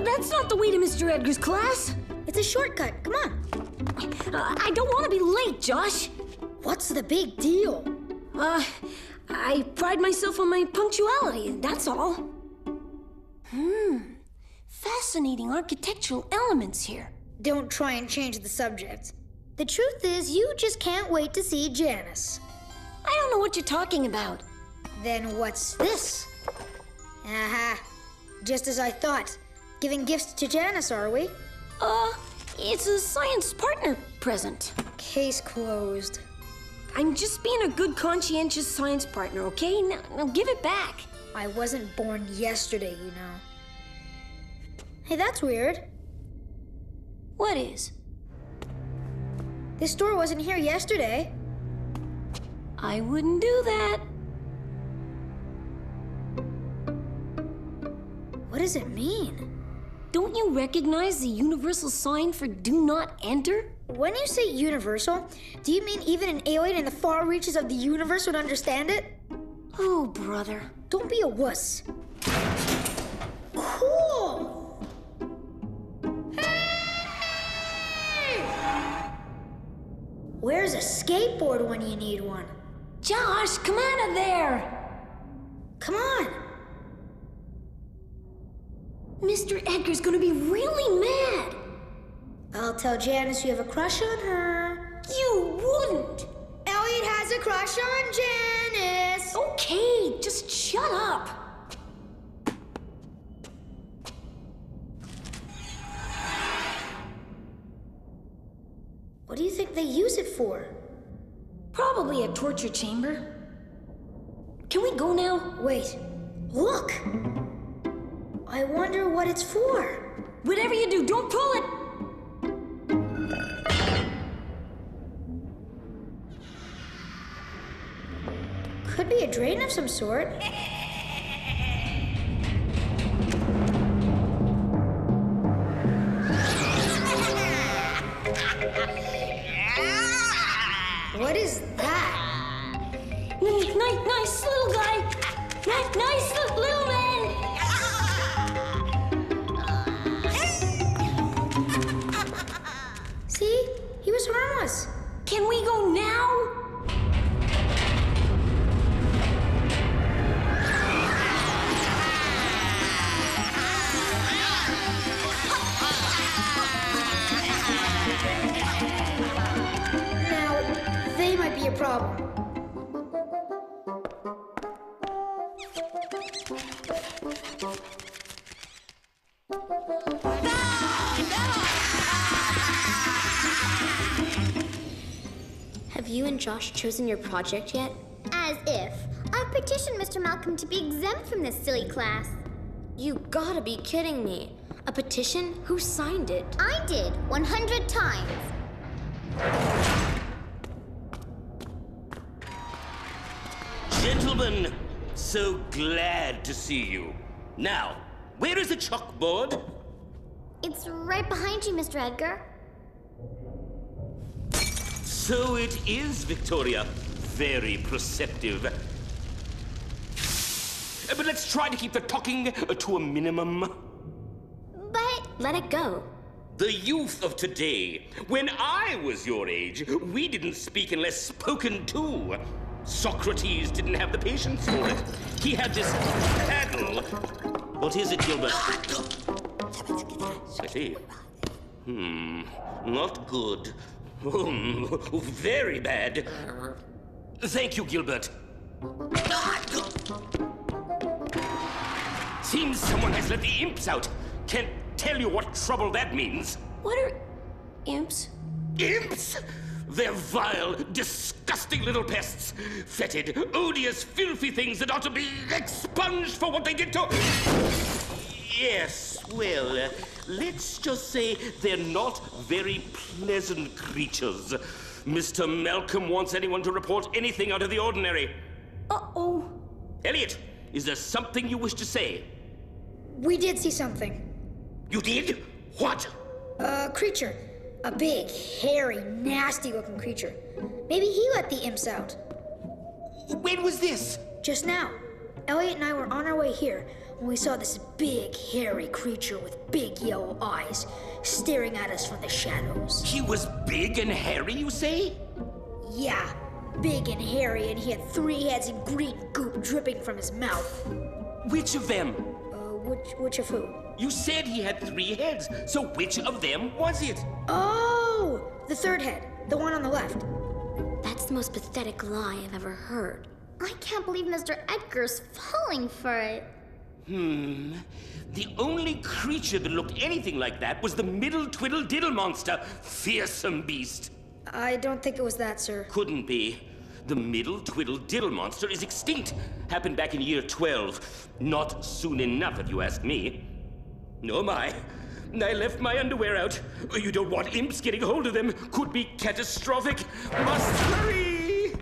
That's not the way to Mr. Edgar's class. It's a shortcut. Come on. I don't want to be late, Josh. What's the big deal? I pride myself on my punctuality, that's all. Fascinating architectural elements here. Don't try and change the subject. The truth is, you just can't wait to see Janice. I don't know what you're talking about. Then what's this? Aha. Just as I thought. Giving gifts to Janice, are we? It's a science partner present. Case closed. I'm just being a good, conscientious science partner, okay? Now give it back. I wasn't born yesterday, you know. Hey, that's weird. What is? This store wasn't here yesterday. I wouldn't do that. What does it mean? Don't you recognize the universal sign for do not enter? When you say universal, do you mean even an alien in the far reaches of the universe would understand it? Oh, brother. Don't be a wuss. Cool! Hey! Where's a skateboard when you need one? Josh, come out of there! Come on! Mr. Edgar's gonna be really mad. I'll tell Janice you have a crush on her. You wouldn't! Elliot has a crush on Janice! Okay, just shut up. What do you think they use it for? Probably a torture chamber. Can we go now? Wait, look! I wonder what it's for. Whatever you do, don't pull it! Could be a drain of some sort. What is that? Nice little guy. Nice little man. See? He was harmless. Can we go now? Now, they might be a problem. Have you and Josh chosen your project yet? As if. I've petitioned Mr. Malcolm to be exempt from this silly class. You gotta be kidding me. A petition? Who signed it? I did, 100 times. Gentlemen, so glad to see you. Now, where is the chalkboard? It's right behind you, Mr. Edgar. So it is, Victoria. Very perceptive. But let's try to keep the talking to a minimum. But let it go. The youth of today. When I was your age, we didn't speak unless spoken to. Socrates didn't have the patience for it. He had this paddle. What is it, Gilbert? I see. Not good. Very bad. Thank you, Gilbert. Seems someone has let the imps out. Can't tell you what trouble that means. What are imps? Imps? They're vile, disgusting little pests. Fetid, odious, filthy things that ought to be expunged for what they did to... Yes, well, let's just say they're not very pleasant creatures. Mr. Malcolm wants anyone to report anything out of the ordinary. Uh-oh. Elliot, is there something you wish to say? We did see something. You did? What? A creature. A big, hairy, nasty-looking creature. Maybe he let the imps out. When was this? Just now. Elliot and I were on our way here when we saw this big, hairy creature with big yellow eyes staring at us from the shadows. He was big and hairy, you say? Yeah, big and hairy, and he had 3 heads and green goop dripping from his mouth. Which of them? Which of who? You said he had 3 heads, so which of them was it? Oh, the 3rd head, the one on the left. That's the most pathetic lie I've ever heard. I can't believe Mr. Edgar's falling for it. The only creature that looked anything like that was the middle twiddle diddle monster. Fearsome beast. I don't think it was that, sir. Couldn't be. The middle twiddle diddle monster is extinct. Happened back in year 12. Not soon enough, if you ask me. Oh my. I left my underwear out. You don't want imps getting hold of them. Could be catastrophic. Must hurry!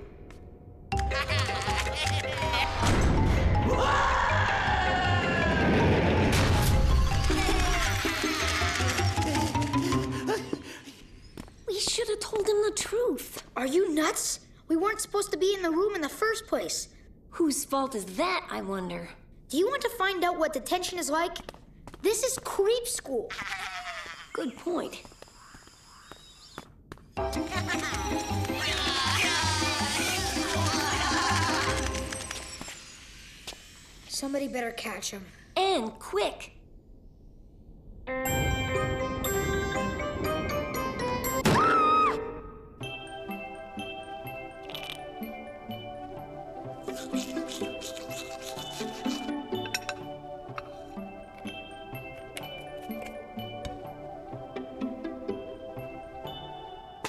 We should have told him the truth. Are you nuts? We weren't supposed to be in the room in the first place. Whose fault is that, I wonder? Do you want to find out what detention is like? This is Creepschool. Good point. Somebody better catch him. And quick.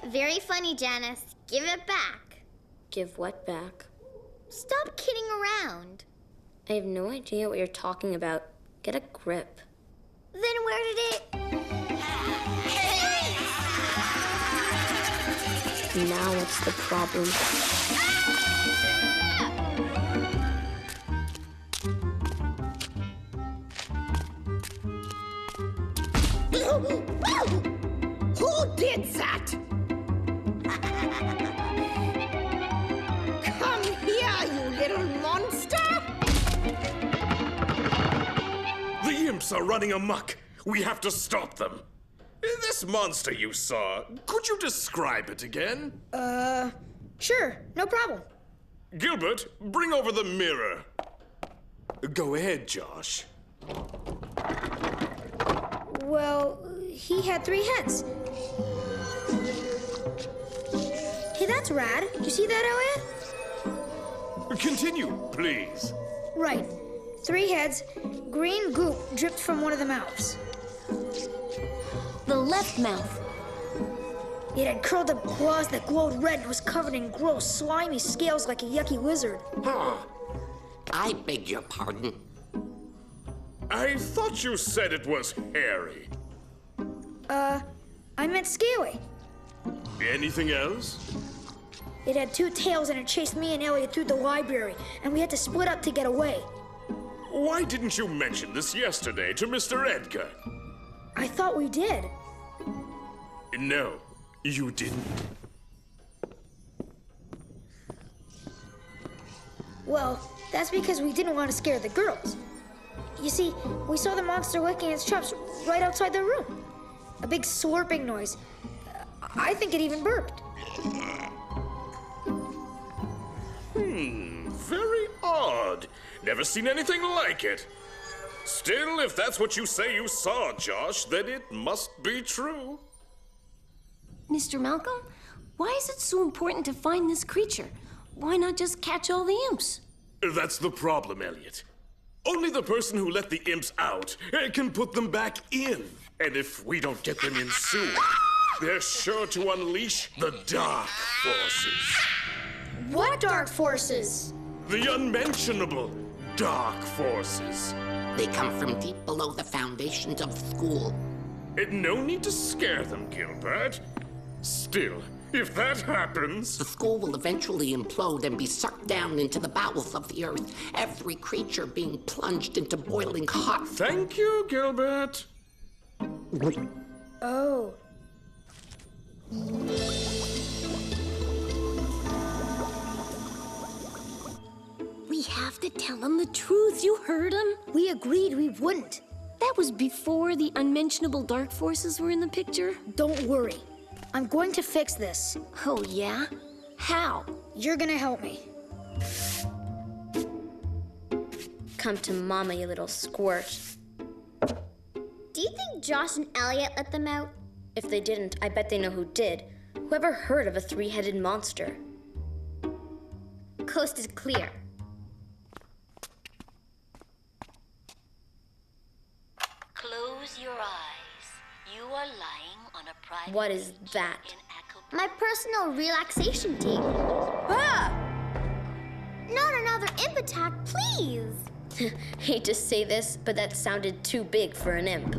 Very funny, Janice. Give it back. Give what back? Stop kidding around. I have no idea what you're talking about. Get a grip. Then where did it... Now what's the problem? Who did that? Come here, you little monster! The imps are running amok. We have to stop them. This monster you saw, could you describe it again? Sure, no problem. Gilbert, bring over the mirror. Go ahead, Josh. Well, he had 3 heads. Hey, that's rad. You see that, Elliot? Continue, please. Right. 3 heads, green goop dripped from one of the mouths. The left mouth. It had curled up claws that glowed red and was covered in gross, slimy scales like a yucky lizard. I beg your pardon. I thought you said it was hairy. I meant scaly. Anything else? It had 2 tails and it chased me and Elliot through the library, and we had to split up to get away. Why didn't you mention this yesterday to Mr. Edgar? I thought we did. No, you didn't. Well, that's because we didn't want to scare the girls. You see, we saw the monster licking its chops right outside the room. A big slurping noise. I think it even burped. Very odd. Never seen anything like it. Still, if that's what you say you saw, Josh, then it must be true. Mr. Malcolm, why is it so important to find this creature? Why not just catch all the imps? That's the problem, Elliot. Only the person who let the imps out can put them back in. And if we don't get them in soon, they're sure to unleash the dark forces. What dark forces? The unmentionable dark forces. They come from deep below the foundations of the school. No need to scare them, Gilbert. Still, if that happens... The school will eventually implode and be sucked down into the bowels of the earth, every creature being plunged into boiling hot... Thank you, Gilbert. Oh. We have to tell him the truth. You heard him. We agreed we wouldn't. That was before the unmentionable dark forces were in the picture. Don't worry. I'm going to fix this. Oh, yeah? How? You're gonna help me. Come to Mama, you little squirt. Do you think Josh and Elliot let them out? If they didn't, I bet they know who did. Whoever heard of a three-headed monster? Coast is clear. Close your eyes. You are lying on a private What is beach that? in Acapulco. My personal relaxation tape. Ah! Not another imp attack, please. Hate to say this, but that sounded too big for an imp.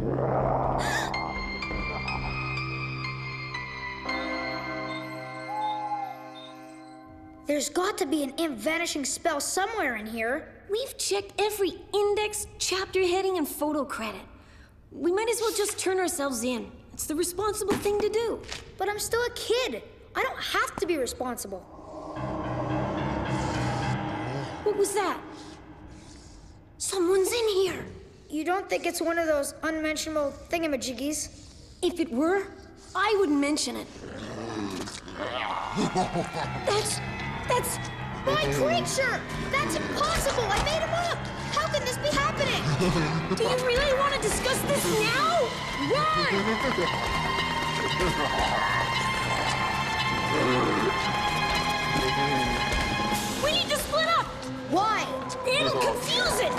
There's got to be an imp vanishing spell somewhere in here. We've checked every index, chapter heading, and photo credit. We might as well just turn ourselves in. It's the responsible thing to do. But I'm still a kid. I don't have to be responsible. What was that? Someone's in here. You don't think it's one of those unmentionable thingamajiggies? If it were, I wouldn't mention it. That's... My creature! That's impossible! I made him up! How can this be happening? Do you really want to discuss this now? Run! We need to split up! Why? It'll confuse it!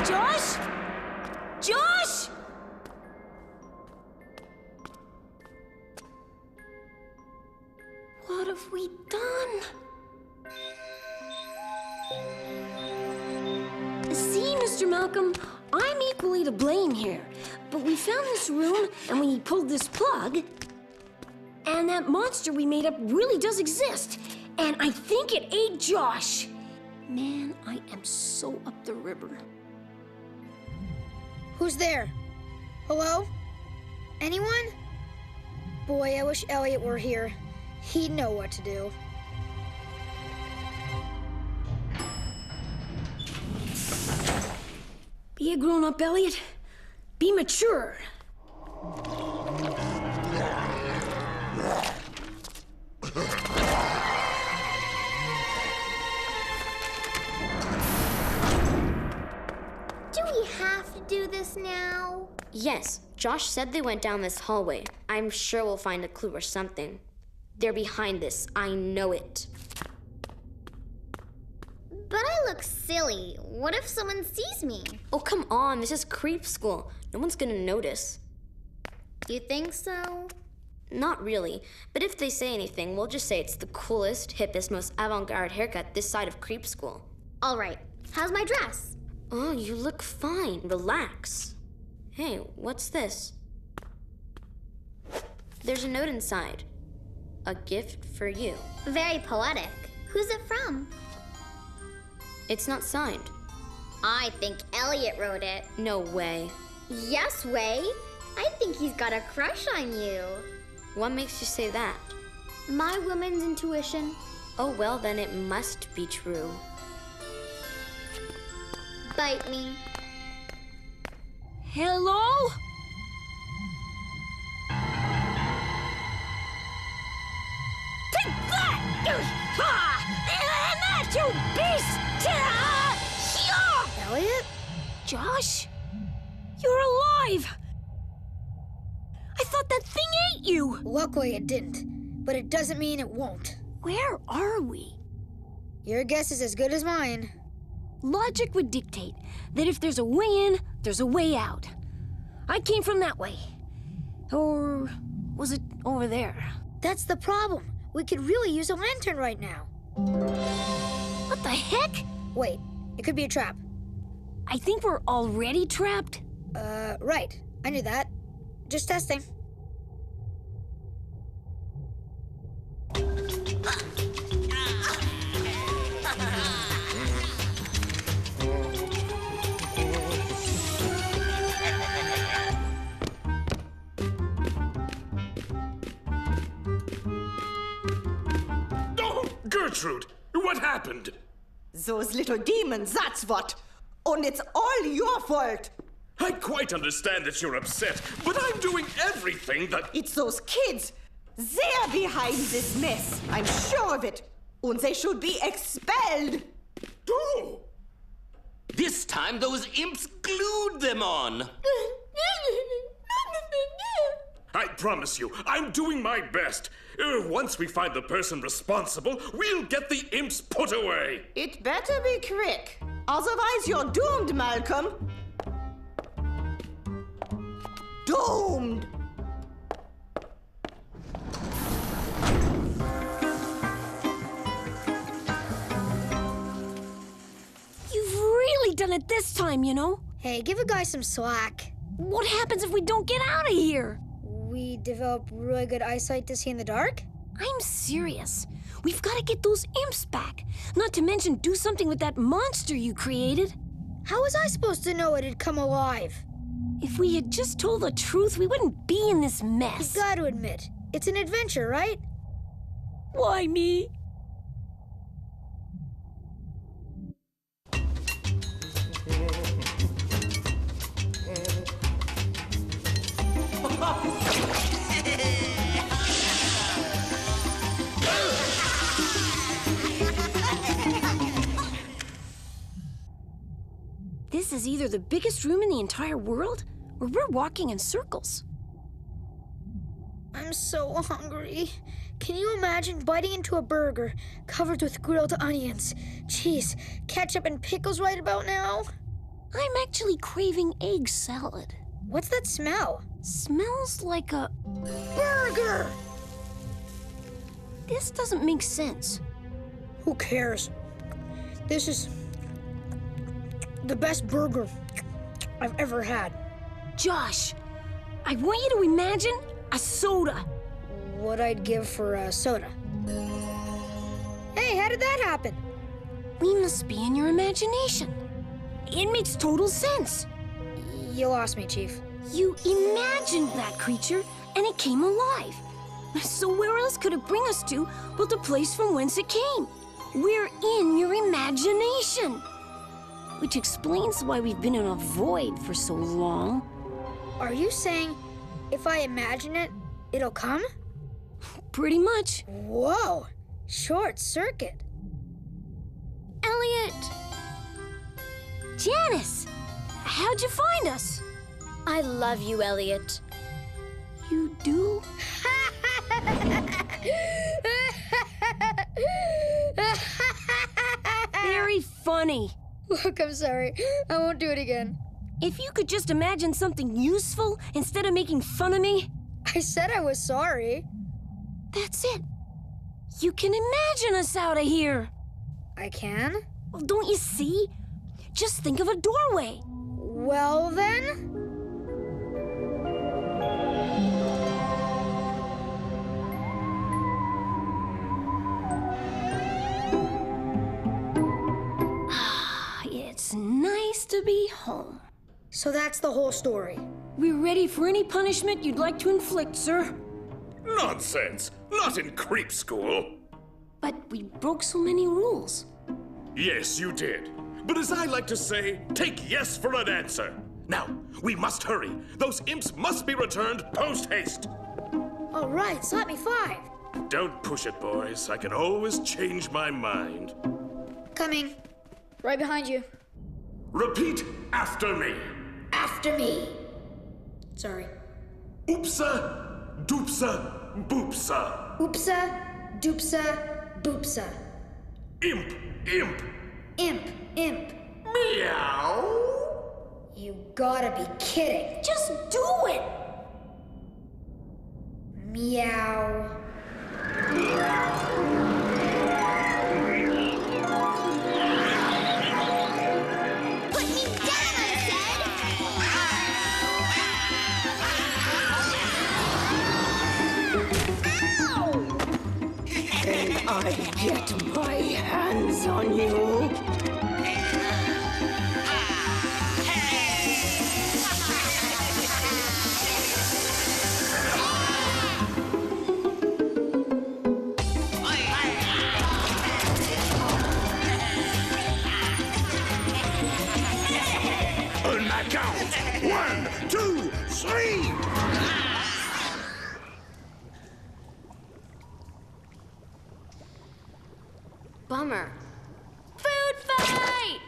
Josh? Josh? What have we done? See, Mr. Malcolm, I'm equally to blame here. But we found this room, and we pulled this plug, and that monster we made up really does exist. And I think it ate Josh. Man, I am so up the river. Who's there? Hello? Anyone? Boy, I wish Elliot were here. He'd know what to do. Be a grown-up, Elliot. Be mature. Do we have to do this now? Yes, Josh said they went down this hallway. I'm sure we'll find a clue or something. They're behind this. I know it. But I look silly. What if someone sees me? Oh, come on. This is Creepschool. No one's gonna notice. You think so? Not really. But if they say anything, we'll just say it's the coolest, hippest, most avant-garde haircut this side of Creepschool. All right. How's my dress? Oh, you look fine. Relax. Hey, what's this? There's a note inside. A gift for you. Very poetic. Who's it from? It's not signed. I think Elliot wrote it. No way. Yes, Way. I think he's got a crush on you. What makes you say that? My woman's intuition. Oh, well, then it must be true. Bite me. Hello? Take that! Ha! And that, you beast! Ha! Elliot? Josh? You're alive! I thought that thing ate you! Luckily it didn't, but it doesn't mean it won't. Where are we? Your guess is as good as mine. Logic would dictate that if there's a way in, there's a way out. I came from that way. Or was it over there? That's the problem. We could really use a lantern right now. What the heck? Wait, it could be a trap. I think we're already trapped. Right. I knew that. Just testing. Gertrude, what happened? Those little demons, that's what. And it's all your fault. I quite understand that you're upset, but I'm doing everything that... It's those kids. They're behind this mess. I'm sure of it. And they should be expelled. Oh! This time those imps glued them on. I promise you, I'm doing my best. Once we find the person responsible, we'll get the imps put away. It better be quick. Otherwise, you're doomed, Malcolm. Doomed. You've really done it this time, you know? Hey, give a guy some slack. What happens if we don't get out of here? We develop really good eyesight to see in the dark? I'm serious. We've got to get those imps back. Not to mention do something with that monster you created. How was I supposed to know it had come alive? If we had just told the truth, we wouldn't be in this mess. You got to admit, it's an adventure, right? Why me? This is either the biggest room in the entire world, or we're walking in circles. I'm so hungry. Can you imagine biting into a burger covered with grilled onions, cheese, ketchup, and pickles right about now? I'm actually craving egg salad. What's that smell? Smells like a... Burger! This doesn't make sense. Who cares? This is the best burger I've ever had. Josh, I want you to imagine a soda. What I'd give for a soda. Hey, how did that happen? We must be in your imagination. It makes total sense. You lost me, Chief. You imagined that creature, and it came alive. So where else could it bring us to but the place from whence it came? We're in your imagination. Which explains why we've been in a void for so long. Are you saying if I imagine it, it'll come? Pretty much. Whoa! Short circuit. Elliot! Janice! How'd you find us? I love you, Elliot. You do? Very funny. Look, I'm sorry. I won't do it again. If you could just imagine something useful instead of making fun of me. I said I was sorry. That's it. You can imagine us out of here. I can? Well, don't you see? Just think of a doorway. Well, then. It's nice to be home. So that's the whole story. We're ready for any punishment you'd like to inflict, sir. Nonsense! Not in Creepschool! But we broke so many rules. Yes, you did. But as I like to say, take yes for an answer. Now, we must hurry. Those imps must be returned post-haste. All right, slap me 5. Don't push it, boys. I can always change my mind. Coming. Right behind you. Repeat after me. After me. Sorry. Oopsa, doopsa, boopsa. Oopsa, doopsa, boopsa. Imp, imp. Imp, imp. Meow. You gotta be kidding. Just do it! Meow. Put me down, I said! Ow! And I get my hands on you. bummer. Food fight!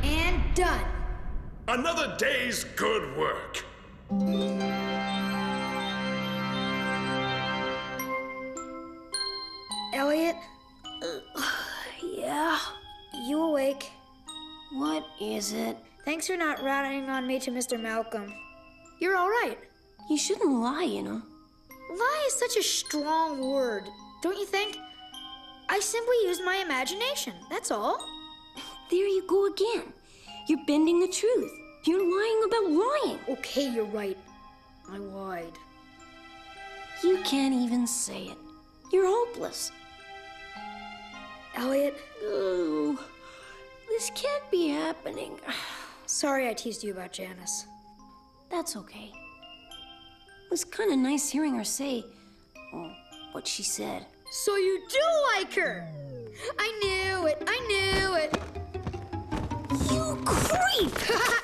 And done. Another day's good work. Elliot, Yeah? you awake? What is it? Thanks for not ratting on me to Mr. Malcolm. You're all right. You shouldn't lie, you know. Lie is such a strong word, don't you think? I simply used my imagination, that's all. There you go again. You're bending the truth. You're lying about lying. Okay, you're right. I lied. You can't even say it. You're hopeless. Elliot, Oh, this can't be happening. sorry I teased you about Janice. That's okay. It was kind of nice hearing her say what she said. So you do like her! I knew it! I knew it! You creep!